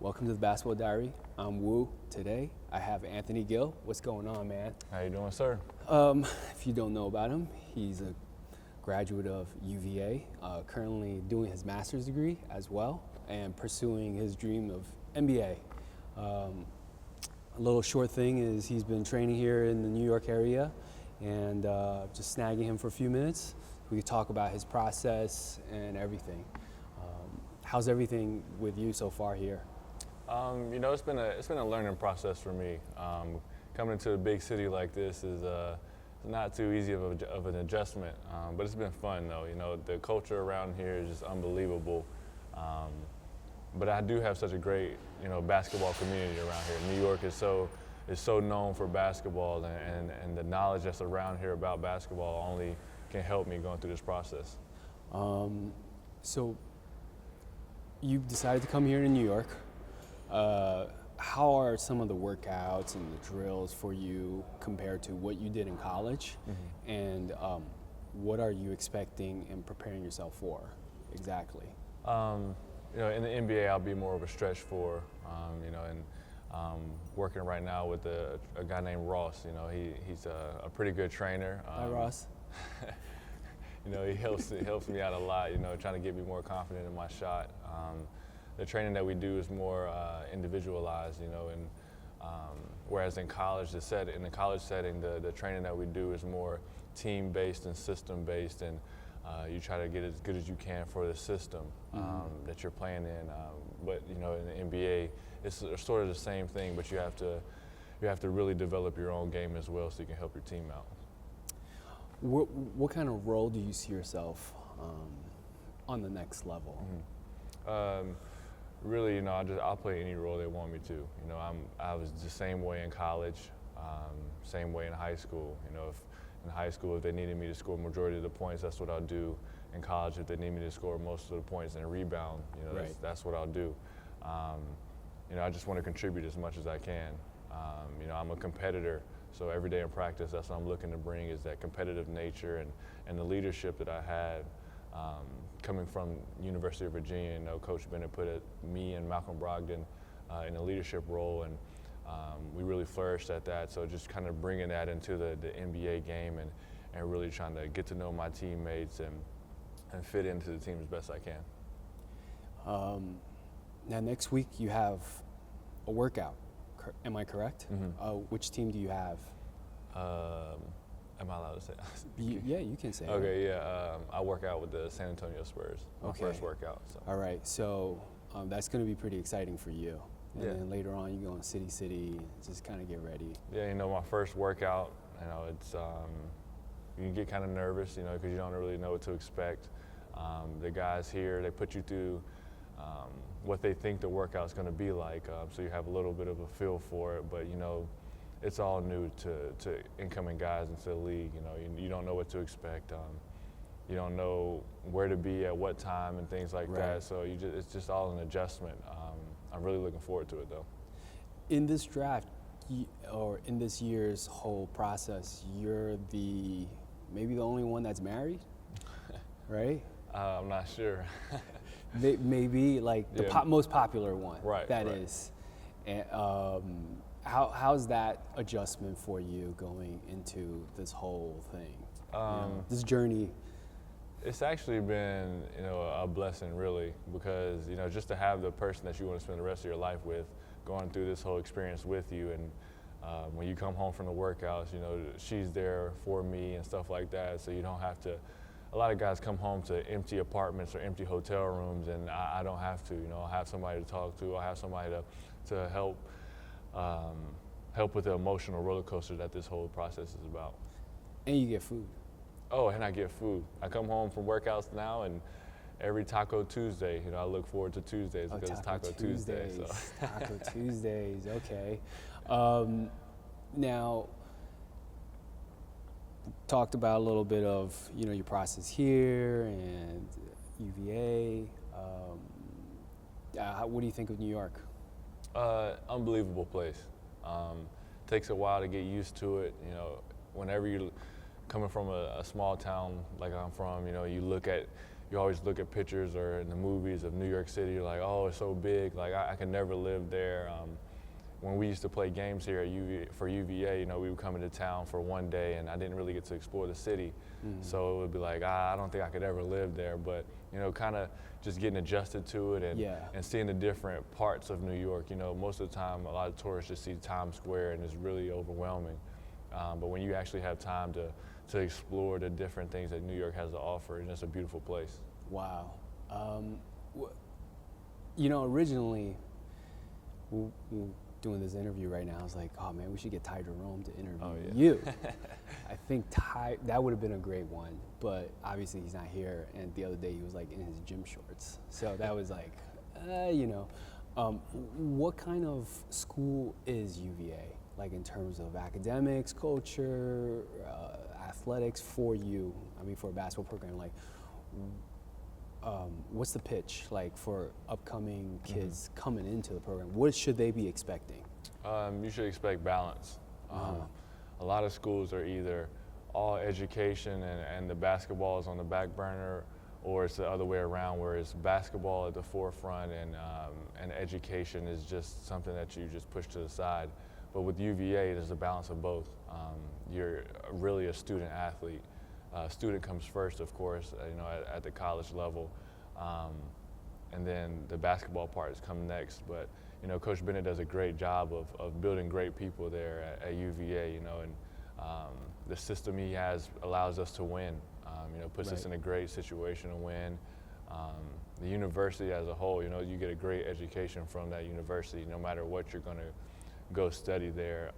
Welcome to the Basketball Diary. I'm Woo. Today I have Anthony Gill. What's going on, man? How you doing, sir? If you don't know about him, he's a graduate of UVA, currently doing his master's degree as well, and pursuing his dream of NBA. A little short thing is he's been training here in the New York area, and just snagging him for a few minutes. We could talk about his process and everything. How's everything with you so far here? It's been a learning process for me. Coming into a big city like this is not too easy of an adjustment, but it's been fun though. You know, the culture around here is just unbelievable. But I do have such a great, basketball community around here. New York is so known for basketball, and the knowledge that's around here about basketball only can help me going through this process. So you've decided to come here to New York. How are some of the workouts and the drills for you compared to what you did in college? Mm-hmm. And what are you expecting and preparing yourself for exactly? In the NBA, I'll be more of a stretch for, working right now with a guy named Ross. He's a pretty good trainer. Hi, Ross. He helps me out a lot, trying to get me more confident in my shot. The training that we do is more individualized, and whereas in the college setting, the training that we do is more team-based and system-based, and you try to get as good as you can for the system that you're playing in. But in the NBA, it's sort of the same thing, but you have to really develop your own game as well, so you can help your team out. What kind of role do you see yourself on the next level? Mm-hmm. Really, I'll play any role they want me to. I was the same way in college, same way in high school. If in high school, if they needed me to score majority of the points, that's what I'll do. In college, if they need me to score most of the points and rebound, right. that's what I'll do. I just want to contribute as much as I can. I'm a competitor, so every day in practice, that's what I'm looking to bring is that competitive nature and the leadership that I had. Coming from University of Virginia, Coach Bennett put me and Malcolm Brogdon in a leadership role, and we really flourished at that. So just kind of bringing that into the NBA game and really trying to get to know my teammates and fit into the team as best I can. Now next week you have a workout, am I correct? Mm-hmm. Which team do you have? Am I allowed to say? Yeah, you can say. Okay, yeah. I work out with the San Antonio Spurs. My first workout. So. All right, so that's going to be pretty exciting for you. And yeah. then later on, you go in City, just kind of get ready. Yeah, my first workout, it's you can get kind of nervous, because you don't really know what to expect. The guys here, they put you through what they think the workout's going to be like, so you have a little bit of a feel for it. But it's all new to incoming guys into the league. You don't know what to expect. You don't know where to be at what time and things like that. So it's just all an adjustment. I'm really looking forward to it, though. In this draft, or in this year's whole process, you're maybe the only one that's married, right? I'm not sure. Maybe like the most popular one. Right. That is. And, how's that adjustment for you going into this whole thing, this journey? It's actually been, a blessing really, because, just to have the person that you want to spend the rest of your life with going through this whole experience with you, and when you come home from the workouts, she's there for me and stuff like that, so you don't have to. A lot of guys come home to empty apartments or empty hotel rooms, and I don't have to. I have somebody to talk to. I have somebody to help with the emotional roller coaster that this whole process is about. And you get food. Oh, and I get food. I come home from workouts now, and every Taco Tuesday, I look forward to Tuesdays because it's Taco Tuesday. So. Taco Tuesdays, okay. Now, talked about a little bit of, your process here and UVA. What do you think of New York? Unbelievable place. Takes a while to get used to it. Whenever you're coming from a small town like I'm from, you look at you always look at pictures or in the movies of New York City, you're like, oh, it's so big, like I could never live there. When we used to play games here at for UVA, you know, we would come into town for one day and I didn't really get to explore the city. So it would be like, I don't think I could ever live there. But, you know, kind of just getting adjusted to it and seeing the different parts of New York. You know, most of the time, a lot of tourists just see Times Square and it's really overwhelming. But when you actually have time to explore the different things that New York has to offer, and it's a beautiful place. Wow. You know, originally, doing this interview right now, I was like, oh man, we should get Ty Jerome to interview you. I think Ty, that would have been a great one, but obviously he's not here. And the other day he was like in his gym shorts. So that was like, you know, what kind of school is UVA? Like in terms of academics, culture, athletics for you? I mean, for a basketball program, like, what's the pitch like for upcoming kids coming into the program? What should they be expecting? You should expect balance. A lot of schools are either all education and the basketball is on the back burner, or it's the other way around where it's basketball at the forefront and education is just something that you just push to the side. But with UVA, there's a balance of both. You're really a student athlete. Student comes first, of course, you know, at the college level, and then the basketball parts come next. But you know, Coach Bennett does a great job of building great people there at UVA. You know, and the system he has allows us to win. You know, puts us in a great situation to win. The university as a whole, you know, you get a great education from that university, no matter what you're going to go study there.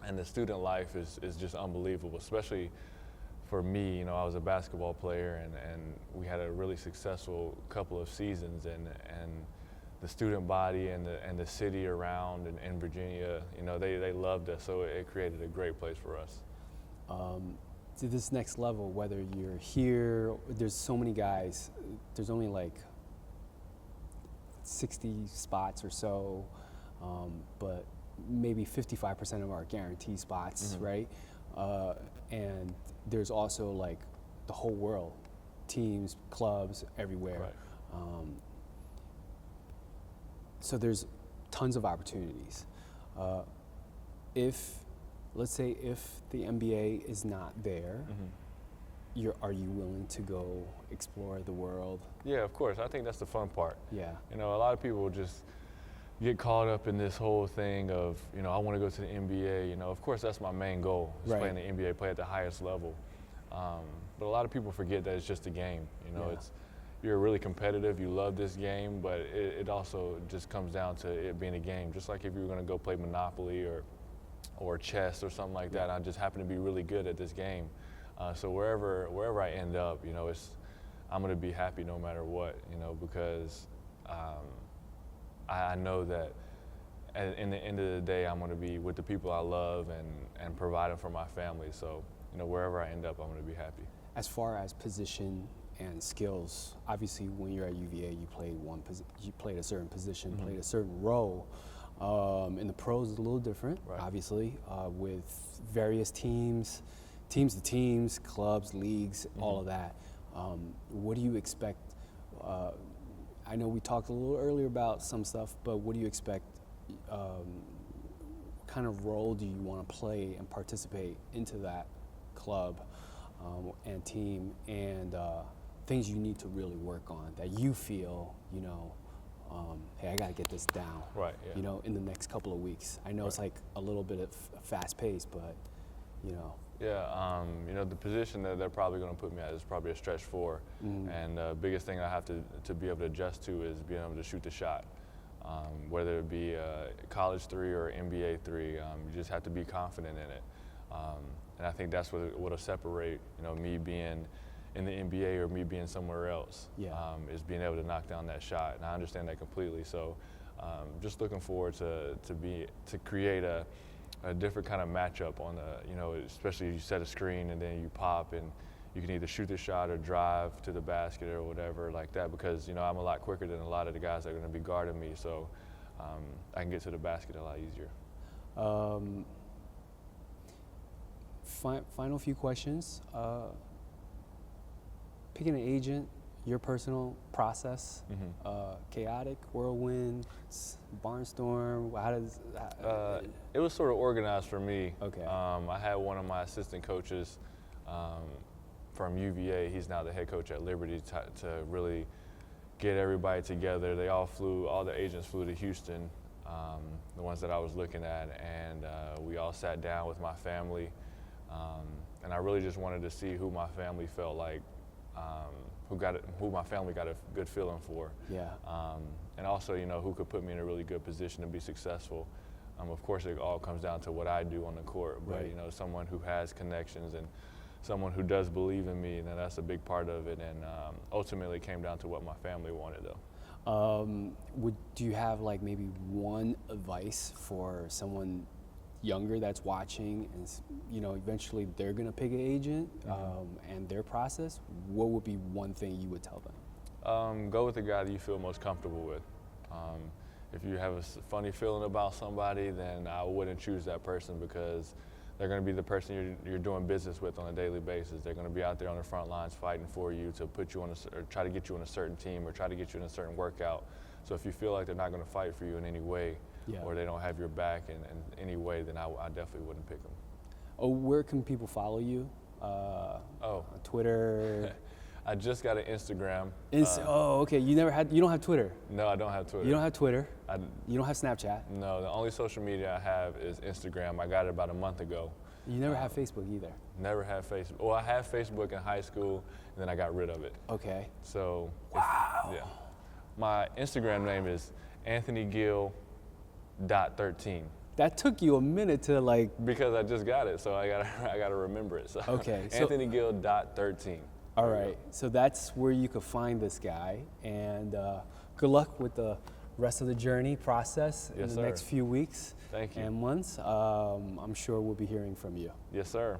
And the student life is just unbelievable, especially for me. You know, I was a basketball player and we had a really successful couple of seasons, and the student body and the city around in Virginia, you know, they loved us, so it created a great place for us. To this next level, whether you're here, there's so many guys, there's only like 60 spots or so, but maybe 55% of them are guaranteed spots, right? And there's also like the whole world, teams, clubs, everywhere. Right. So there's tons of opportunities. Let's say if the NBA is not there, are you willing to go explore the world? Yeah, of course. I think that's the fun part. Yeah. You know, a lot of people just get caught up in this whole thing of, you know, I want to go to the NBA. You know, of course, that's my main goal, is playing the NBA, play at the highest level. But a lot of people forget that it's just a game. You know, you're really competitive, you love this game, but it also just comes down to it being a game. Just like if you were going to go play Monopoly or chess or something like that, I just happen to be really good at this game. So wherever I end up, you know, I'm going to be happy no matter what, you know, because I know that in the end of the day, I'm going to be with the people I love and providing for my family. So, you know, wherever I end up, I'm going to be happy. As far as position and skills, obviously when you're at UVA, you played a certain position, played a certain role. In the pros, it's a little different, obviously, with various teams to teams, clubs, leagues, all of that. What do you expect? I know we talked a little earlier about some stuff, but what do you expect? What kind of role do you want to play and participate into that club and team, and things you need to really work on that you feel, you know, hey, I got to get this down, you know, in the next couple of weeks. I know it's like a little bit of fast pace, but, you know. Yeah, you know, the position that they're probably going to put me at is probably a stretch four. And the biggest thing I have to be able to adjust to is being able to shoot the shot. Whether it be college three or NBA three, you just have to be confident in it. And I think that's what'll separate, you know, me being in the NBA or me being somewhere else, is being able to knock down that shot. And I understand that completely. So just looking forward to create a different kind of matchup on the, you know, especially if you set a screen and then you pop and you can either shoot the shot or drive to the basket or whatever like that, because, you know, I'm a lot quicker than a lot of the guys that are going to be guarding me. So I can get to the basket a lot easier. Final few questions. Picking an agent, your personal process, chaotic, whirlwind, barnstorm. How does? It was sort of organized for me. Okay. I had one of my assistant coaches from UVA. He's now the head coach at Liberty to really get everybody together. They all the agents flew to Houston, the ones that I was looking at, and we all sat down with my family, and I really just wanted to see who my family felt like, who my family got a good feeling for. Yeah. And also, who could put me in a really good position to be successful. Of course, it all comes down to what I do on the court, but Right. Someone who has connections and someone who does believe in me, and that's a big part of it. And ultimately, it came down to what my family wanted, though. Do you have like maybe one advice for someone younger that's watching, and eventually they're gonna pick an agent, and their process? What would be one thing you would tell them? Go with the guy that you feel most comfortable with. If you have a funny feeling about somebody, then I wouldn't choose that person, because they're going to be the person you're doing business with on a daily basis. They're going to be out there on the front lines fighting for you to put you on or try to get you on a certain team or try to get you in a certain workout. So if you feel like they're not going to fight for you in any way, or they don't have your back in any way, then I definitely wouldn't pick them. Oh, where can people follow you? Twitter. I just got an Instagram. Okay. You don't have Twitter. No, I don't have Twitter. You don't have Twitter. You don't have Snapchat. No, the only social media I have is Instagram. I got it about a month ago. You never have Facebook either. Never had Facebook. Well, I had Facebook in high school, and then I got rid of it. Okay. So, my Instagram name is AnthonyGill.13. That took you a minute to like. Because I just got it, so I gotta remember it. So Okay. AnthonyGill.13. All right, so that's where you could find this guy, and good luck with the rest of the journey process in the next few weeks Thank you. and months. I'm sure we'll be hearing from you. Yes, sir.